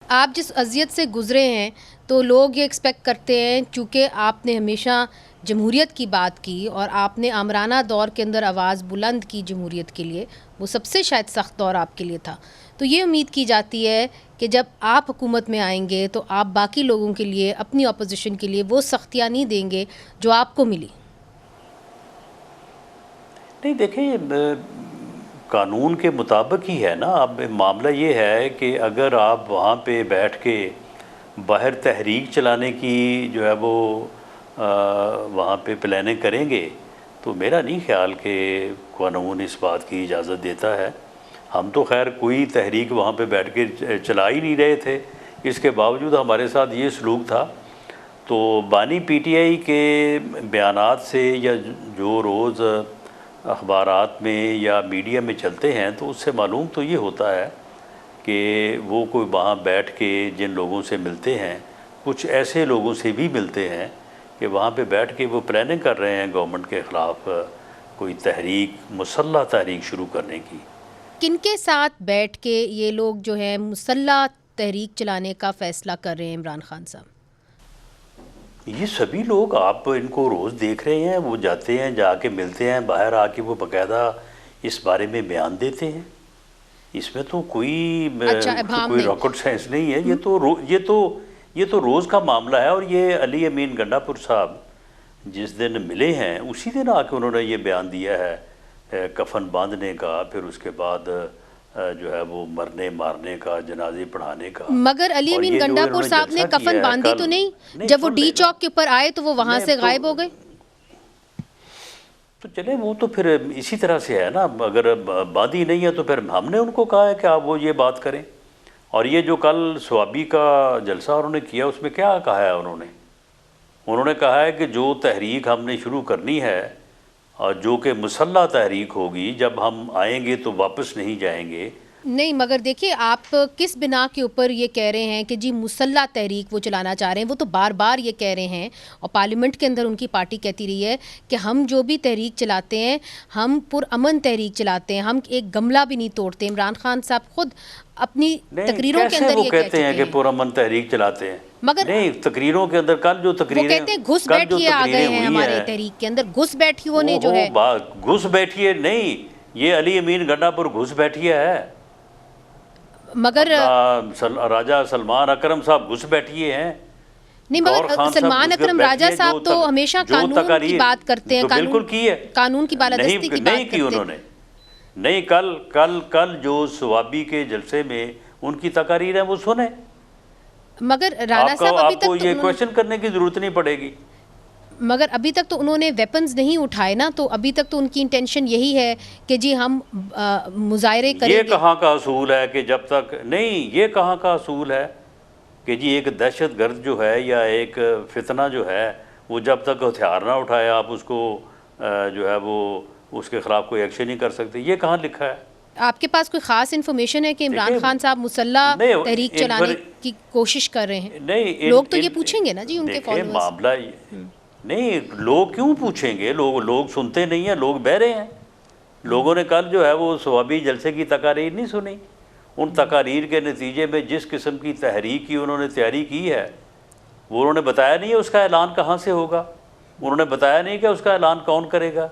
आप जिस अज़ियत से गुज़रे हैं तो लोग ये एक्सपेक्ट करते हैं, चूँकि आपने हमेशा जमहूरियत की बात की और आपने आमराना दौर के अंदर आवाज़ बुलंद की जमहूरियत के लिए, वो सबसे शायद सख्त दौर आपके लिए था। तो ये उम्मीद की जाती है कि जब आप हुकूमत में आएंगे तो आप बाकी लोगों के लिए, अपनी अपोजिशन के लिए वो सख्तियाँ नहीं देंगे जो आपको मिली। नहीं देखिए, कानून के मुताबिक ही है ना। अब मामला ये है कि अगर आप वहाँ पे बैठ के बाहर तहरीक चलाने की जो है वो वहाँ पे प्लानिंग करेंगे तो मेरा नहीं ख्याल कि कानून इस बात की इजाज़त देता है। हम तो खैर कोई तहरीक वहाँ पे बैठ के चला ही नहीं रहे थे, इसके बावजूद हमारे साथ ये सलूक था। तो बानी पीटीआई के बयानात से या जो रोज़ अखबारात में या मीडिया में चलते हैं तो उससे मालूम तो ये होता है कि वो कोई वहाँ बैठ के जिन लोगों से मिलते हैं, कुछ ऐसे लोगों से भी मिलते हैं कि वहाँ पे बैठ के वो प्लानिंग कर रहे हैं गवर्नमेंट के ख़िलाफ़ कोई तहरीक, मुसल्लह तहरीक शुरू करने की। किनके साथ बैठ के ये लोग जो है मुसल्लह तहरीक चलाने का फ़ैसला कर रहे हैं इमरान खान साहब? ये सभी लोग आप इनको रोज़ देख रहे हैं, वो जाते हैं, जाके मिलते हैं, बाहर आके वो बाकायदा इस बारे में बयान देते हैं। इसमें तो कोई रॉकेट साइंस नहीं है। ये तो रोज़ का मामला है। और ये अली अमीन गंडापुर साहब जिस दिन मिले हैं उसी दिन आके उन्होंने ये बयान दिया है कफन बांधने का, फिर उसके बाद जो है वो मरने मारने का, जनाजे पढ़ाने का। मगर अली अमीन गंडापुर साहब ने कफन बांधी तो नहीं? जब वो डी चौक के ऊपर आए तो वो वहाँ से गायब हो गए। तो चले, वो तो फिर इसी तरह से है ना। अगर बांधी नहीं है तो फिर हमने उनको कहा है कि आप वो ये बात करें। और ये जो कल स्वाबी का जलसा उन्होंने किया उसमें क्या कहा है उन्होंने कहा है कि जो तहरीक हमने शुरू करनी है और जो कि मुसल्लह तहरीक होगी, जब हम आएंगे तो वापस नहीं जाएंगे। नहीं, मगर देखिए आप किस बिना के ऊपर ये कह रहे हैं कि जी मुसल्लह तहरीक वो चलाना चाह रहे हैं? वो तो बार बार ये कह रहे हैं और पार्लियामेंट के अंदर उनकी पार्टी कहती रही है कि हम जो भी तहरीक चलाते हैं हम पुरअमन तहरीक चलाते हैं, हम एक गमला भी नहीं तोड़ते। इमरान खान साहब खुद अपनी तकरीरों के अंदर ये कहते हैं कि पुरअमन तहरीक चलाते हैं, मगर नहीं तकरीरों के अंदर कल जो तकरीरें कहते हैं घुस बैठिए आ गए हैं हमारे तहरीक के अंदर, घुस बैठियों ने जो है घुस बैठिए नहीं, ये अली अमीन गंडापुर घुस बैठिए है। मगर राजा सलमान अकरम साहब घुस बैठिए हैं। नहीं, मगर सलमान अकरम राजा साहब तो हमेशा कानून की बात करते हैं। बिल्कुल की है, कानून की बालादस्ती की बात की उन्होंने नहीं। कल जो स्वाबी के जलसे में उनकी तकारीर है वो सुने। मगर राणा साहब अभी तक आपको ये क्वेश्चन करने की जरूरत नहीं पड़ेगी। मगर अभी तक तो उन्होंने वेपन्स नहीं उठाए ना, तो अभी तक तो उनकी इंटेंशन यही है कि जी हम मुजाहरे करेंगे। ये कहाँ का असूल है कि जब तक नहीं, ये कहाँ का असूल है कि जी एक दहशत गर्द जो है या एक फितना जो है वो जब तक हथियार ना उठाए आप उसको जो है वो उसके खिलाफ कोई एक्शन नहीं कर सकते। ये कहाँ लिखा है? आपके पास कोई ख़ास इन्फॉर्मेशन है कि इमरान खान साहब मुसल्लह तहरीक चलाने की कोशिश कर रहे हैं? नहीं, लोग तो ये पूछेंगे ना जी उनके फॉलोअर्स। मामला नहीं, लोग क्यों पूछेंगे? लोग सुनते नहीं हैं, लोग बहरे हैं। लोगों ने कल जो है वो स्वाबी जलसे की तकारीर नहीं सुनी। उन तकारीर के नतीजे में जिस किस्म की तहरीक की उन्होंने तैयारी की है वो उन्होंने बताया नहीं है उसका ऐलान कहाँ से होगा, उन्होंने बताया नहीं कि उसका ऐलान कौन करेगा।